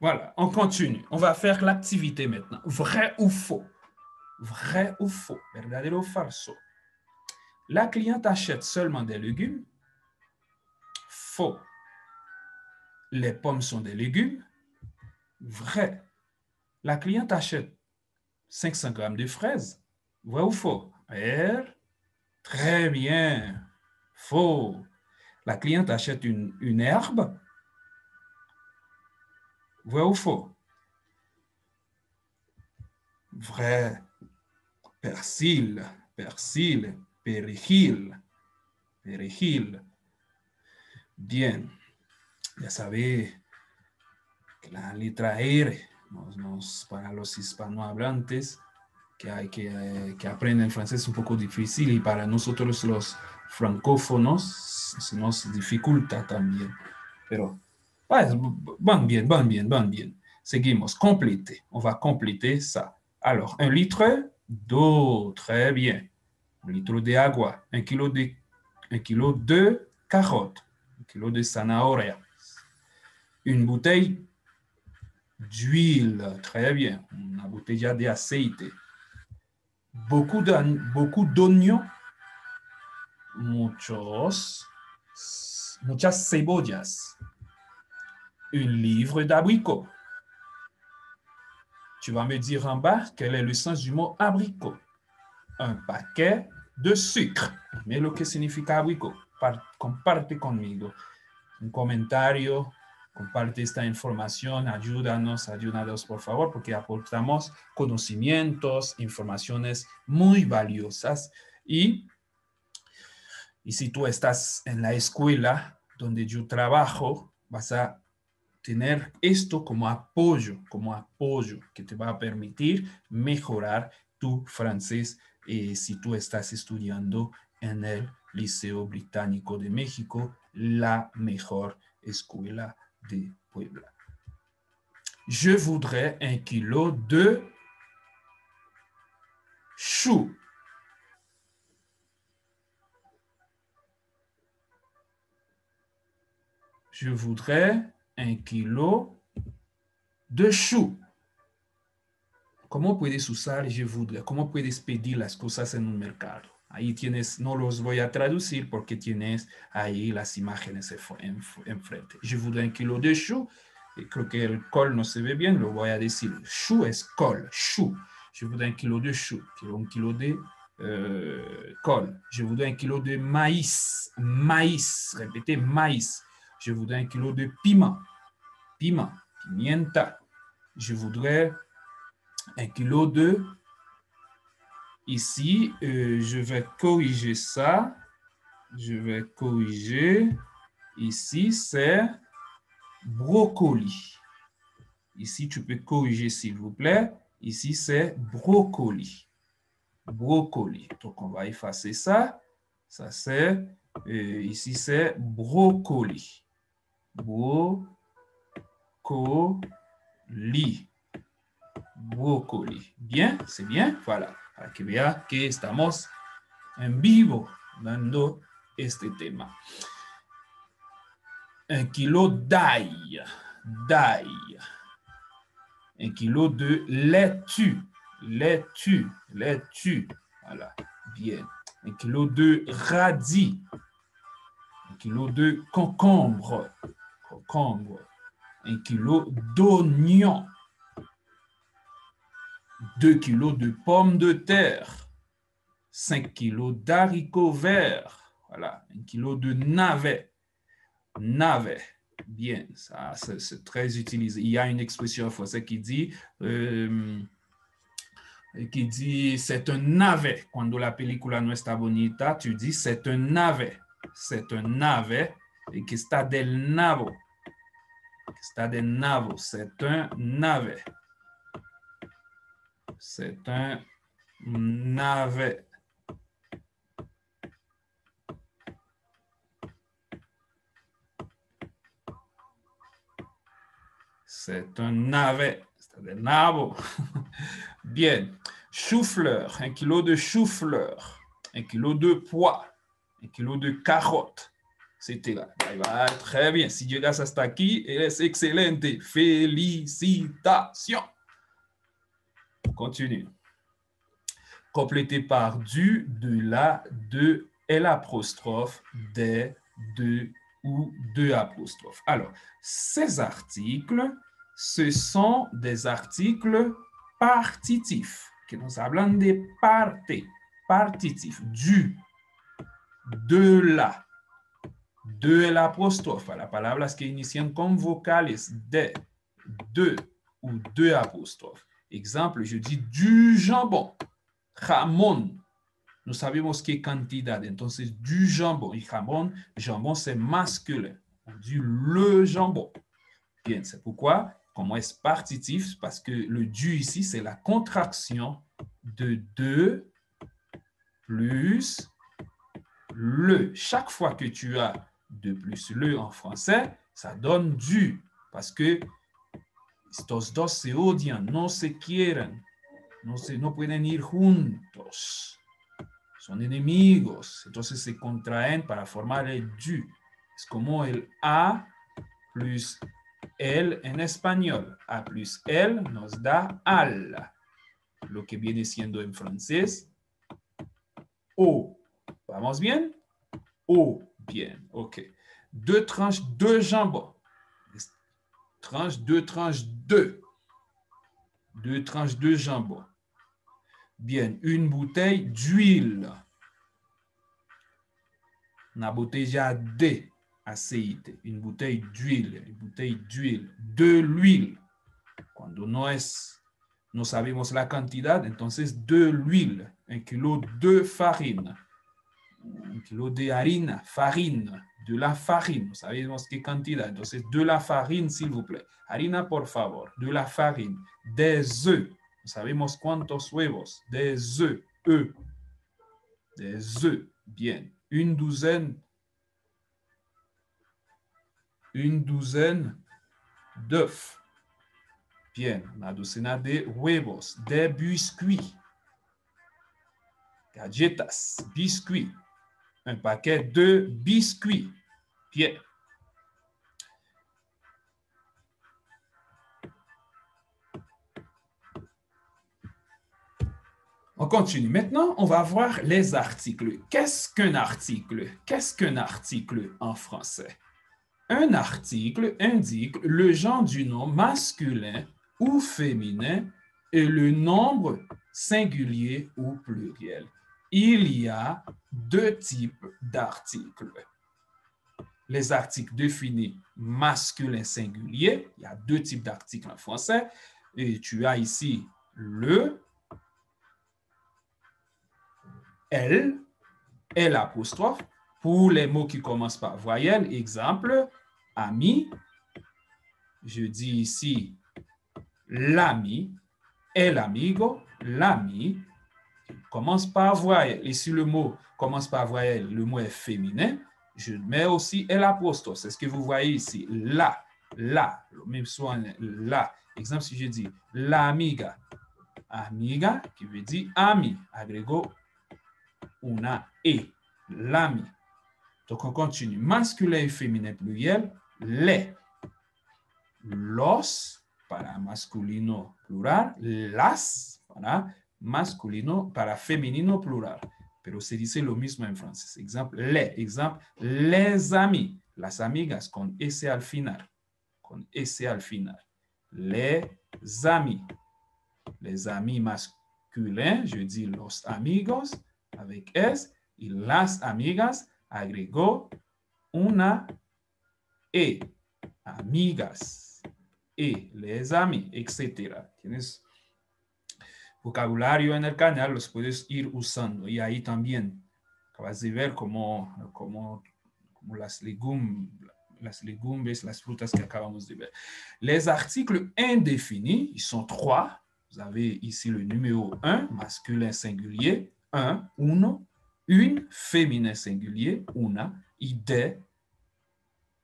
Voilà, on continue. On va faire l'activité maintenant. Vrai ou faux? Vrai ou faux? Verdadero o falso? La cliente achète seulement des légumes. Faux. Les pommes sont des légumes. Vrai. La cliente achète 500 grammes de fraises. Vrai ou faux? R. Très bien. Faux. La cliente achète une herbe. Vrai ou faux? Vrai. Persil, persil, perejil, perejil. Bien. Ya sabe que la letra R para los hispanohablantes que aprenden francés es un poco difícil y para nosotros los francófonos se nos dificulta también. Pero van bien, van bien, van bien. Seguimos, compléter. On va compléter ça. Alors, 1 litre d'eau, très bien. 1 litre de agua, 1 kilo de carottes, 1 kilo de zanahoria, une bouteille d'huile, très bien, una botella de aceite, beaucoup d'oignons, muchas cebollas, un livre d'abricots. Tu vas me dire en bas quel est le sens du mot abricot. Un paquet de sucre. Mais lo que significa abricot. Comparte conmigo. Un comentario, comparte esta información, ayúdanos por favor, porque aportamos conocimientos, informaciones muy valiosas y si tú estás en la escuela donde yo trabajo, vas a tener esto como apoyo que te va a permitir mejorar tu francés si tú estás estudiando en el Liceo Británico de México, la mejor escuela de Puebla. Je voudrais 1 kilo de choux. Je voudrais 1 kilo de choux. ¿Cómo puedes usar je voudrais? ¿Cómo puedes pedir las cosas en un mercado? Ahí tienes, no los voy a traducir porque tienes ahí las imágenes enfrente. Je voudrais 1 kilo de choux. Creo que el col no se ve bien, lo voy a decir. Choux es col, choux. Je voudrais 1 kilo de choux. Quiero 1 kilo de col. Je voudrais 1 kilo de maïs. Maïs, répétez, maïs. Je voudrais 1 kilo de piment. Piment, pimienta. Je voudrais 1 kilo de... Ici, je vais corriger ça. Je vais corriger. Ici, c'est brocoli. Ici, tu peux corriger, s'il vous plaît. Ici, c'est brocoli. Brocoli. Donc, on va effacer ça. Ça, c'est... ici, c'est brocoli. Brocoli. Brocoli. Bien, c'est bien. Voilà. Para que vea que estamos en vivo dando este tema. 1 kilo d'ail. D'ail. 1 kilo de laitue. Laitue. Laitue. Voilà. Bien. 1 kilo de radis. 1 kilo de concombre. Concombre. 1 kilo d'oignon. 2 kilos de pommes de terre, 5 kilos d'haricots verts, voilà, 1 kilo de navets. Navet, bien, ça c'est très utilisé. Il y a une expression en français qui dit c'est un navet. Cuando la película no está bonita, tu dis c'est un navet. C'est un navet et que está del nabo. Está del nabo, c'est un navet. C'est un navet. C'est un navet. C'est un nabo. Bien. Chou-fleur. 1 kilo de chou-fleur. 1 kilo de pois. 1 kilo de carottes. Etcétera. Bye bye. Très bien. Si llegas hasta aquí, eres excelente. Félicitations. Continue. Complété par du, de la, de, l'apostrophe, des, de ou de apostrophe. Alors, ces articles, ce sont des articles partitifs, que nous hablan de parte, partitif, du, de la, de l'apostrophe, la palabras que inician con vocales de ou de apostrophe. Exemple, je dis du jambon, jamón. Nous sabemos qué cantidad, entonces du jambon. Y jamón, jambon c'est masculin. On dit le jambon. Bien, c'est pourquoi, comment est-ce partitif? Parce que le du ici, c'est la contraction de deux plus le. Chaque fois que tu as de plus le en français, ça donne du. Parce que estos dos se odian, no se quieren, no pueden ir juntos. Son enemigos, entonces se contraen para formar el du. Es como el a plus el en español. A plus el nos da al. Lo que viene siendo en francés o. ¿Vamos bien? O. Bien, ok. Deux tranches de jambon. Deux tranches de. Deux tranches de jambon. Bien, une bouteille d'huile. Una botella de aceite. Une bouteille d'huile. Une bouteille d'huile. De l'huile. Cuando no sabemos la cantidad, entonces de l'huile. 1 kilo de farine. 1 kilo de harina, farine. De la farine. No sabemos qué cantidad. Entonces, de la farine, s'il vous plaît. Harina, por favor. De la farine. Des œufs. No sabemos cuántos huevos. Des œufs. Des œufs. Bien. Une douzaine d'œufs. Bien, una docena de huevos, de biscuits, galletas, biscuits, un paquet de biscuits. Bien. On continue. Maintenant, on va voir les articles. Qu'est-ce qu'un article? Qu'est-ce qu'un article en français? Un article indique le genre du nom masculin ou féminin et le nombre singulier ou pluriel. Il y a deux types d'articles. Les articles définis masculin singulier, il y a deux types d'articles en français, et tu as ici le, elle, et l'apostrophe pour les mots qui commencent par voyelle. Exemple, ami, je dis ici l'ami, el amigo, l'ami, commence par voyelle. Et si le mot commence par voyelle, le mot est féminin, je mets aussi l'apostrophe. C'est ce que vous voyez ici. La, le même son, la. Exemple, si je dis l'amiga, amiga, qui veut dire ami, agrego una e, l'ami. Donc, on continue. Masculin et féminin pluriel, les. Los, para masculino plural, las, para masculino, para femenino plural. Pero se dice lo mismo en francés. Exemple, les amis, las amigas, con S al final. Con S al final. Les amis masculins, je dis los amigos, avec S, y las amigas, agregó una E, amigas, E, les amis, etc. Tienes vocabulario en el canal, los puedes ir usando. Y ahí también acabas de ver como las légumes, las frutas que acabamos de ver. Les articles indéfinis, ils sont trois. Vous avez ici le numéro 1, masculin singulier, un, uno, une, féminin singulier, una, y des,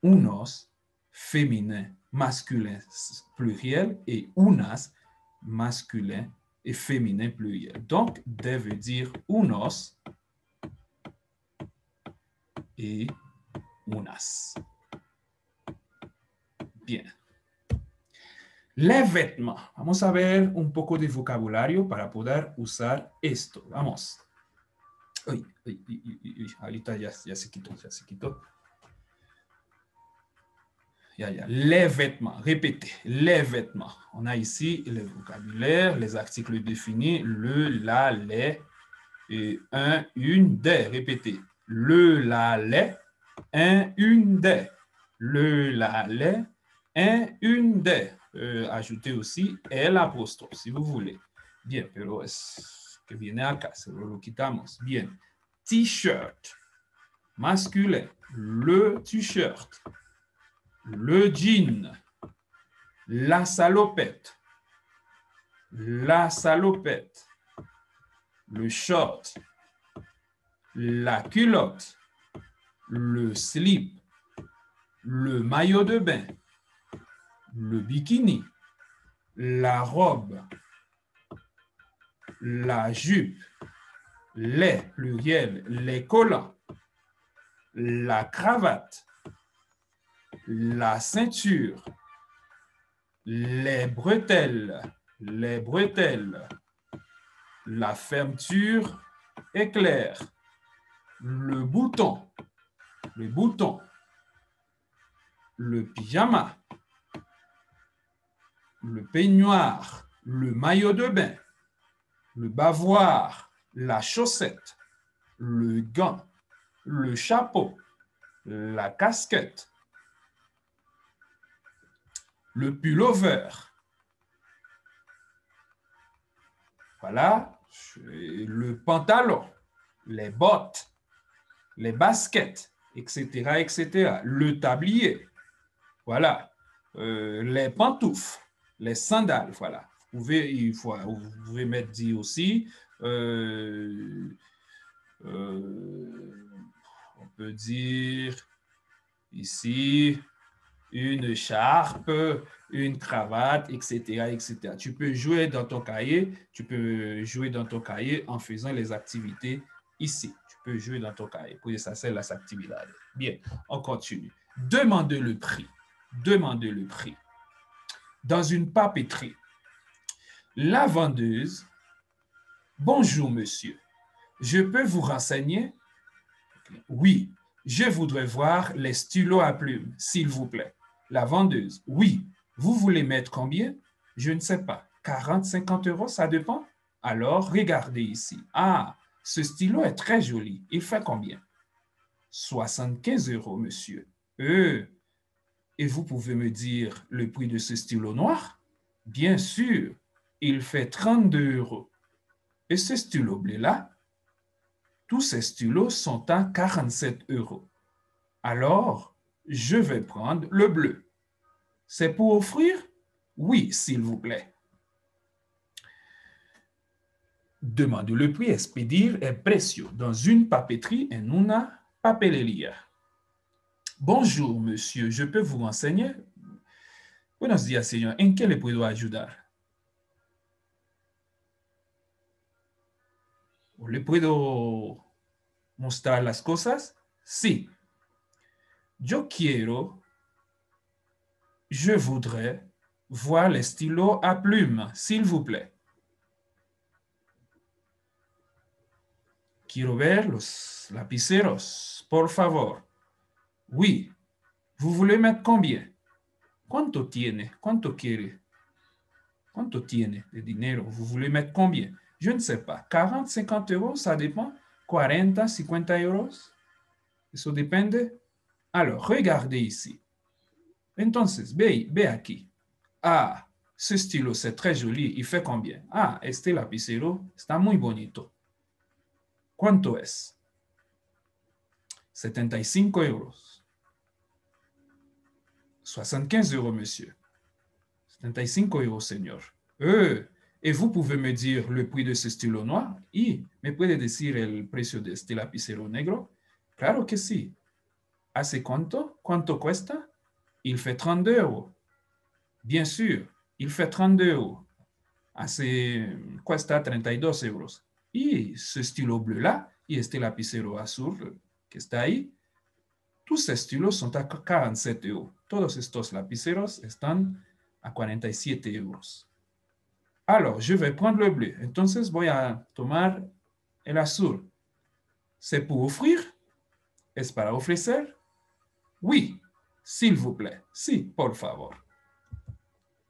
unos, féminin, masculin pluriel, et unas, masculin et féminin pluriel. Donc, des veut dire unos et unas. Bien. Les vêtements. Vamos a ver un poco de vocabulario para poder usar esto. Vamos. Uy, uy, uy, uy, uy. Ahorita ya se quitó, ya se quitó. Ya. Les vêtements. Répétez. Les vêtements. On a ici le vocabulaire, les articles définis, le, la, les, et un, une, des. Répétez. Le, la, les, un, une, des. Le, la, les, un, une, des. Ajoutez aussi el apóstrofe, si vous voulez. Bien, pero es que viene acá, se lo quitamos. Bien. T-shirt. Masculin. Le t-shirt. Le jean. La salopette. La salopette. Le short. La culotte. Le slip. Le maillot de bain. Le bikini. La robe. La jupe. Les, pluriel, les collants. La cravate. La ceinture. Les bretelles. Les bretelles. La fermeture éclair. Le bouton. Le bouton. Le pyjama. Le peignoir. Le maillot de bain. Le bavoir. La chaussette. Le gant. Le chapeau. La casquette. Le pullover. Voilà. Le pantalon. Les bottes. Les baskets, etc., etc. Le tablier. Voilà. Les pantoufles. Les sandales. Voilà. Vous pouvez mettre dit aussi. On peut dire ici une charpe, une cravate, etc., etc. Tu peux jouer dans ton cahier, en faisant les activités ici. Tu peux jouer dans ton cahier. Puedes hacer las actividades. Bien, on continue. Demandez le prix. Demandez le prix. Dans une papeterie, la vendeuse, bonjour monsieur, je peux vous renseigner? Oui, je voudrais voir les stylos à plumes, s'il vous plaît. La vendeuse, oui, vous voulez mettre combien? Je ne sais pas, 40, 50 euros, ça dépend. Alors, regardez ici. Ah, ce stylo est très joli. Il fait combien? 75 euros, monsieur. Et vous pouvez me dire le prix de ce stylo noir? Bien sûr, il fait 32 euros. Et ce stylo bleu-là? Tous ces stylos sont à 47 euros. Alors, je vais prendre le bleu. C'est pour offrir? Oui, s'il vous plaît. Demande le prix, es pedir el precio. Dans une papeterie, en una papelería. Bonjour, monsieur, je peux vous renseigner? Buenos días, señor. ¿En qué le puedo ayudar? ¿Le puedo mostrar las cosas? Sí. Je voudrais voir les stylos à plumes, s'il vous plaît. Quiero ver los lapiceros, por favor. Oui. Vous voulez mettre combien? ¿Cuánto tiene? ¿Cuánto quiere? ¿Cuánto tiene de dinero? Vous voulez mettre combien? Je ne sais pas. 40, 50 euros, ça dépend. 40, 50 euros. Eso depende. Alors, regardez ici. Entonces, ve aquí. Ah, ce stylo, c'est très joli. Il fait combien? Ah, este lapicero está muy bonito. ¿Cuánto es? 75 euros. 75 euros, monsieur. 75 euros, señor. Et vous pouvez me dire le prix de ce stylo noir? Y, ¿me puede decir el precio de este lapicero negro? Claro que sí. ¿Hace cuánto? ¿Cuánto cuesta? Il fait 32 euros. Bien sûr, il fait 32 euros. Cuesta 32 euros. Y ce stylo bleu-là, y este lapicero azul que está ahí, Tous ces stylos sont à 47 euros. Todos estos lapiceros están a 47 euros. Alors, je vais prendre le bleu. Entonces, voy a tomar el azul. ¿C'est pour offrir? ¿Es para ofrecer? Oui, s'il vous plaît. Sí, por favor.